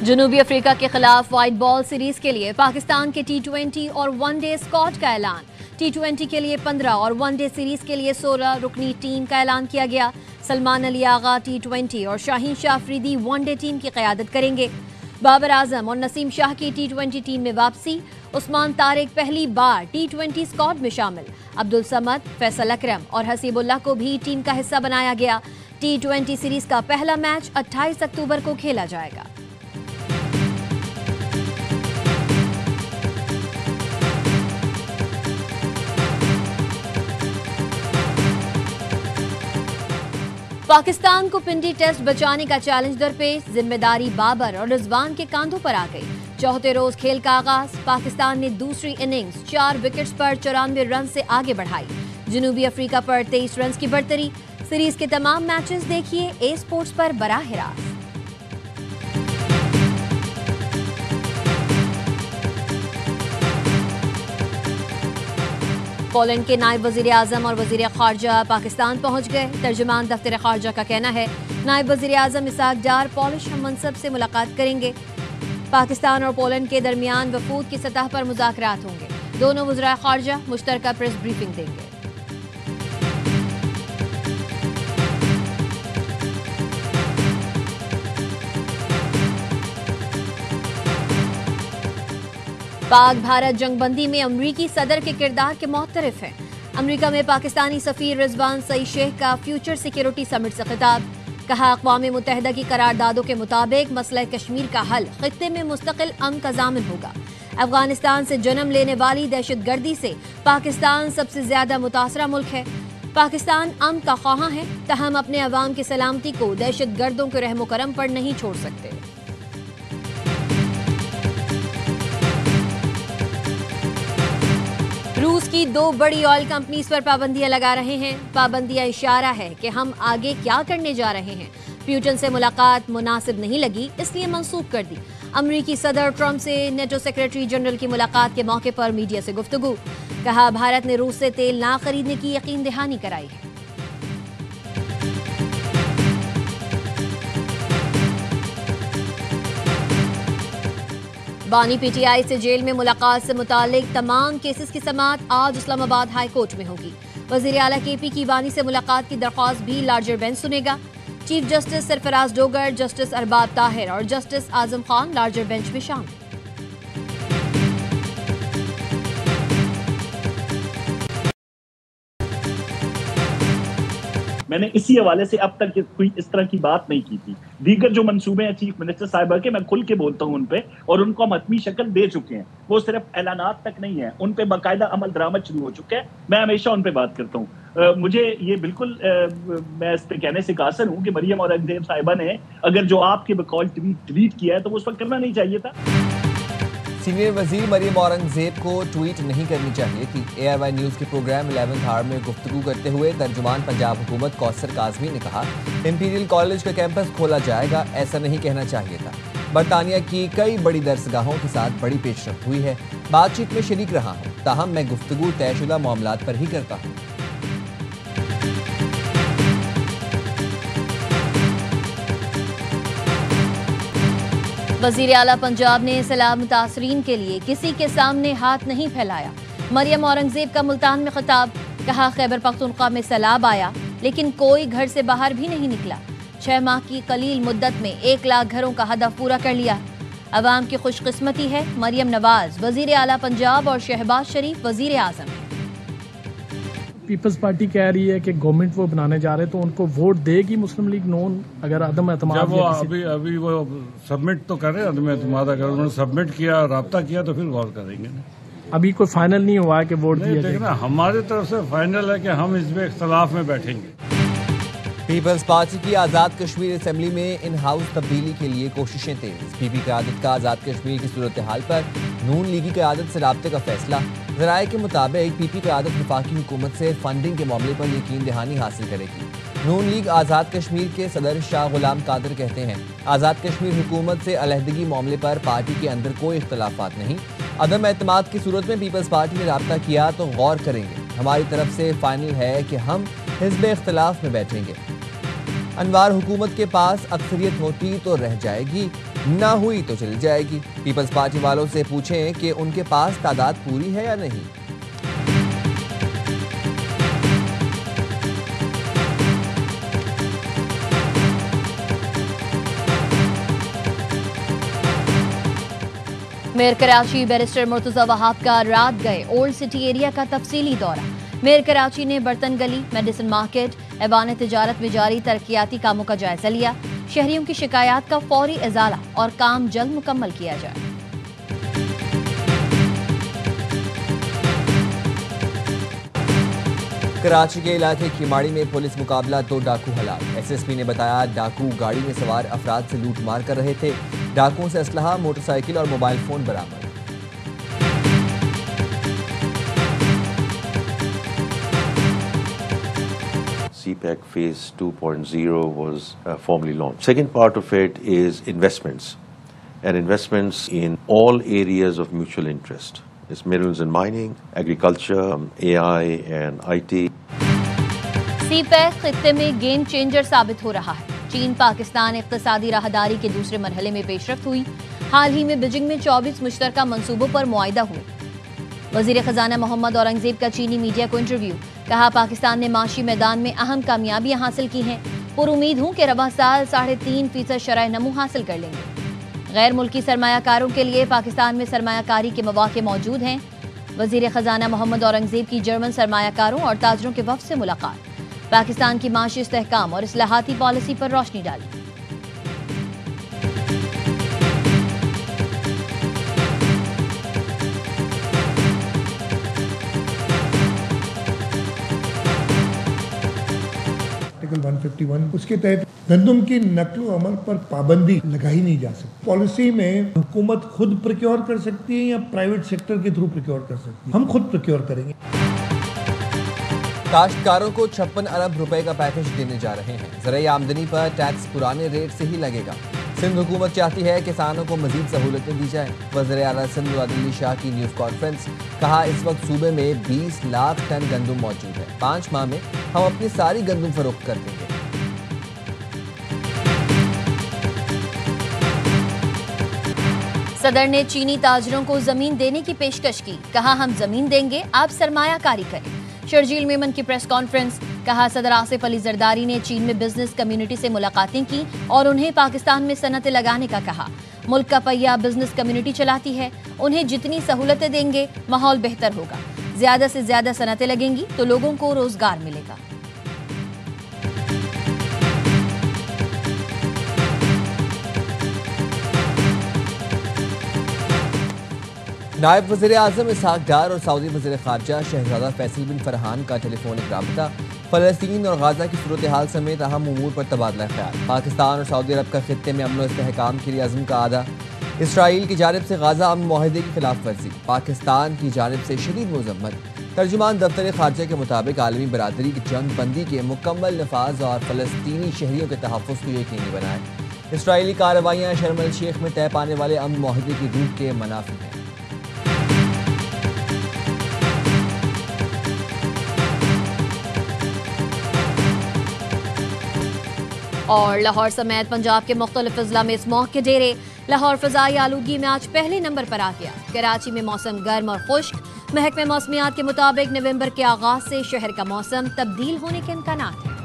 जनूबी अफ्रीका के खिलाफ व्हाइट बॉल सीरीज के लिए पाकिस्तान के T20 और वनडे स्क्वाड का ऐलान। T20 के लिए 15 और वनडे सीरीज के लिए 16 रुकनी टीम का ऐलान किया गया। सलमान अली आगा T20 और शाहीन शाह अफरीदी वनडे टीम की क़यादत करेंगे। बाबर आजम और नसीम शाह की T20 टीम में वापसी। उस्मान तारिक पहली बार T20 स्क्वाड में शामिल। अब्दुल समद, फैसल अकरम और हसीबुल्लाह को भी टीम का हिस्सा बनाया गया। T20 सीरीज का पहला मैच 28 अक्टूबर को खेला जाएगा। पाकिस्तान को पिंडी टेस्ट बचाने का चैलेंज दरपेश। जिम्मेदारी बाबर और रिजवान के कांधों पर आ गई। चौथे रोज खेल का आगाज। पाकिस्तान ने दूसरी इनिंग्स 4 विकेट्स पर 94 रन से आगे बढ़ाई। जनूबी अफ्रीका पर 23 रन की बढ़तरी। सीरीज के तमाम मैचेस देखिए ए स्पोर्ट्स पर बराह रास्त। पोलैंड के नायब वजीर आजम और वजीर खारजा पाकिस्तान पहुंच गए। तर्जुमान दफ्तर खारजा का कहना है नायब वजीर आजम इसाक डार पॉलिश हममनसब से मुलाकात करेंगे। पाकिस्तान और पोलैंड के दरमियान वफूद की सतह पर मुज़ाकरात होंगे। दोनों वज़राए खारजा मुश्तरका प्रेस ब्रीफिंग देंगे। पाक भारत जंगबंदी में अमरीकी सदर के किरदार के मुख्तलिफ हैं। अमरीका में पाकिस्तानी सफीर रिजवान सईद शेख का फ्यूचर सिक्योरिटी समिट से खिताब। कहा अक़वाम मुत्तहिदा की करारदादों के मुताबिक मसला कश्मीर का हल खित्ते में मुस्तकिल अमन का ज़ामिन होगा। अफगानिस्तान से जन्म लेने वाली दहशतगर्दी से पाकिस्तान सबसे ज्यादा मुतासरा मुल्क है। पाकिस्तान अमन का ख्वाहां है, तहम अपने अवाम की सलामती को दहशतगर्दों के रहमो करम पर नहीं छोड़ सकते। रूस की 2 बड़ी ऑयल कंपनीज पर पाबंदियां लगा रहे हैं। पाबंदियां इशारा है कि हम आगे क्या करने जा रहे हैं। प्यूटन से मुलाकात मुनासिब नहीं लगी, इसलिए मंसूख कर दी। अमरीकी सदर ट्रंप से नेटो सेक्रेटरी जनरल की मुलाकात के मौके पर मीडिया से गुफ्तगू। कहा भारत ने रूस से तेल ना खरीदने की यकीन दहानी कराई है। बानी पीटीआई से जेल में मुलाकात से मुतालिक तमाम केसेस की समाअत आज इस्लामाबाद हाई कोर्ट में होगी। वजीर आला केपी की बानी से मुलाकात की दरख्वास्त भी लार्जर बेंच सुनेगा। Chief justice Sarfaraz Dogar, justice Arbab Tahir और justice Azam Khan larger bench में शामिल। मैंने इसी हवाले से अब तक कोई इस तरह की बात नहीं की थी। दीगर जो मंसूबे हैं चीफ मिनिस्टर साहिबा के, मैं खुल के बोलता हूं उन पे, और उनको हम हतमी शक्ल दे चुके हैं। वो सिर्फ ऐलानात तक नहीं है, उन पे बाकायदा अमल दरामद शुरू हो चुका है। मैं हमेशा उन पे बात करता हूँ। मुझे ये बिल्कुल मैं इस पे कहने से कासर हूँ कि मरियम औरंगजेब साहिबा ने अगर जो आपके बकौल ट्वीट किया है तो वो उस वक्त करना नहीं चाहिए था। सीनियर वजीर मरियम औरंगजेब को ट्वीट नहीं करनी चाहिए थी। ARY न्यूज़ के प्रोग्राम 11th आवर में गुफ्तगू करते हुए तर्जुमान पंजाब हुकूमत कौसर काज़मी ने कहा इंपीरियल कॉलेज का कैंपस खोला जाएगा, ऐसा नहीं कहना चाहिए था। बरतानिया की कई बड़ी दरसगाहों के साथ बड़ी पेशरफ्त हुई है। बातचीत में शरीक रहा हूँ, ताहम मैं गुफ्तगू तयशुदा मामलात पर ही करता हूँ। वजीर आला पंजाब ने सैलाब मुतासरीन के लिए किसी के सामने हाथ नहीं फैलाया। मरियम औरंगजेब का मुल्तान में खिताब। कहा खैबर पख्तूनख्वा में सैलाब आया लेकिन कोई घर से बाहर भी नहीं निकला। 6 माह की कलील मुद्दत में 1 लाख घरों का हदफ पूरा कर लिया। अवाम की खुशकिस्मती है। मरियम नवाज वजीर आला पंजाब और शहबाज शरीफ वजीर आजम। पीपल्स पार्टी कह रही है कि गवर्नमेंट वो बनाने जा रहे हैं तो उनको वोट देगी मुस्लिम लीग नून अगर अदम एतमाद वो अभी वो सबमिट तो कर रहे हैं। अदम एतमाद अगर उन्होंने सबमिट किया, राब्ता किया तो फिर गौर करेंगे। अभी कोई फाइनल नहीं हुआ है कि वोट दिया देखना हमारी तरफ से फाइनल है कि हम इसमें इख्तलाफ में बैठेंगे। पीपल्स पार्टी की आज़ाद कश्मीर असेंबली में इन हाउस तब्दीली के लिए कोशिशें तेज। पीपी क़यादत का आज़ाद कश्मीर की सूरत हाल पर नून लीगी क़यादत से राब्ते का फैसला। ज़राए के मुताबिक पीपी क़यादत वफाकी हुकूमत से फंडिंग के मामले पर यकीन दहानी हासिल करेगी। नून लीग आज़ाद कश्मीर के सदर शाह गुलाम कादर कहते हैं आज़ाद कश्मीर हुकूमत से अलहदगी मामले पर पार्टी के अंदर कोई इख्तलाफात नहीं। अदम एतमाद की सूरत में पीपल्स पार्टी ने राब्ता किया तो गौर करेंगे। हमारी तरफ से फाइनल है कि हम हिज़्ब इख्तलाफ में बैठेंगे। अनवार हुकूमत के पास अक्सरियत होती तो रह जाएगी, ना हुई तो चली जाएगी। पीपल्स पार्टी वालों से पूछें कि उनके पास तादाद पूरी है या नहीं। मेयर कराची बैरिस्टर मुर्तजा वहाब का रात गए ओल्ड सिटी एरिया का तफसीली दौरा। मेयर कराची ने बर्तन गली, मेडिसिन मार्केट, ऐवान तिजारत में जारी तरक्याती कामों का जायजा लिया। शहरियों की शिकायत का फौरी इजाला और काम जल्द मुकम्मल किया जाए। कराची के इलाके खिमाड़ी में पुलिस मुकाबला, 2 डाकू हलाक। एसएसपी ने बताया डाकू गाड़ी में सवार अफराद से लूट मार कर रहे थे। डाकुओं से असलहा, मोटरसाइकिल और मोबाइल फोन बरामद। CPEC Phase 2.0 was formally launched. Second part of it is investments, and investments in all areas of mutual interest. It's minerals and mining, agriculture, AI and IT. CPEC खित्ते में game changer साबित हो रहा है। चीन पाकिस्तान इक्तिसादी राहदारी के दूसरे मरहले में पेशरफ्त हुई। हाल ही में बीजिंग में 24 मुश्तरका मंसूबों पर मुआहिदा हुए। वजीर खजाना मोहम्मद औरंगजेब का चीनी मीडिया को इंटरव्यू, कहा पाकिस्तान ने माशी मैदान में अहम कामयाबियां हासिल की हैं। पुरुमीद हूं कि रवा साल 3.5% शरह नमू हासिल कर लेंगे। गैर मुल्की सरमायाकारों के लिए पाकिस्तान में सरमायाकारी के मौके मौजूद हैं। वजीर खजाना मोहम्मद औरंगजेब की जर्मन सरमायाकारों और ताजरों के वफ्द से मुलाकात, पाकिस्तान की माशी इस्तेहकाम और इस्लाहाती पॉलिसी पर रोशनी डाली। आर्टिकल 151 उसके तहत गंदम की नकलो अमल पर पाबंदी लगाई नहीं जा सकती। पॉलिसी में हुकूमत खुद प्रोक्योर कर सकती है या प्राइवेट सेक्टर के थ्रू प्रोक्योर कर सकती है। हम खुद प्रोक्योर करेंगे। काश्तकारों को 56 अरब रुपए का पैकेज देने जा रहे हैं। ज़राई आमदनी पर टैक्स पुराने रेट से ही लगेगा। सिंध हुकूमत चाहती है किसानों को मजीद सहूलतें दी जाएं। वज़ीर आला सिंध अब्दुल शाह की न्यूज़ कॉन्फ्रेंस, कहा इस वक्त सूबे में 20 लाख टन गंदम मौजूद है। 5 माह में हम अपनी सारी गंदम फरोख्त कर देंगे। सदर ने चीनी ताजरों को जमीन देने की पेशकश की, कहा हम जमीन देंगे, आप सरमायाकारी करें। शर्जील मेमन की प्रेस कॉन्फ्रेंस, कहा सदर आसिफ अली जरदारी ने चीन में बिजनेस कम्युनिटी से मुलाकातें की और उन्हें पाकिस्तान में सनतें लगाने का कहा। मुल्क का पहिया बिजनेस कम्युनिटी चलाती है, उन्हें जितनी सहूलतें देंगे माहौल बेहतर होगा। ज्यादा से ज्यादा सनतें लगेंगी तो लोगों को रोजगार मिलेगा। नायब वज़ीर आज़म इसहाक डार और सऊदी वज़ीर ख़ारजा शहजादा फैसल बिन फरहान का टेलीफोनिक राबता, फ़लस्तीन और गाज़ा की सूरत हाल समेत अहम उमूर पर तबादला ख्याल। पाकिस्तान और सऊदी अरब का खित्ते में अमन व इस्तेहकाम के लिए अज़्म का आदा। इसराइल की जानिब से गाज़ा अमन मुआहदे की खिलाफ वर्जी, पाकिस्तान की जानिब से शदीद मज़म्मत। तर्जुमान दफ्तर ख़ारजा के मुताबिक आलमी बरादरी की जंग बंदी के मुकम्मल नफाज और फ़लस्तीनी शहरियों के तहफ़्फ़ुज़ को यकीनी बनाए। इसराइली कार्रवाइयाँ शर्म अल शेख में तय पाने वाले अमन मुआहदे की रूह के मनाफी हैं। और लाहौर समेत पंजाब के मुख्तलिफ अजला में स्मॉग के डेरे। लाहौर फ़ज़ाई आलूगी में आज पहले नंबर पर आ गया। कराची में मौसम गर्म और खुश्क। महकमे मौसमियात के मुताबिक नवंबर के आगाज से शहर का मौसम तब्दील होने के इम्कानात हैं।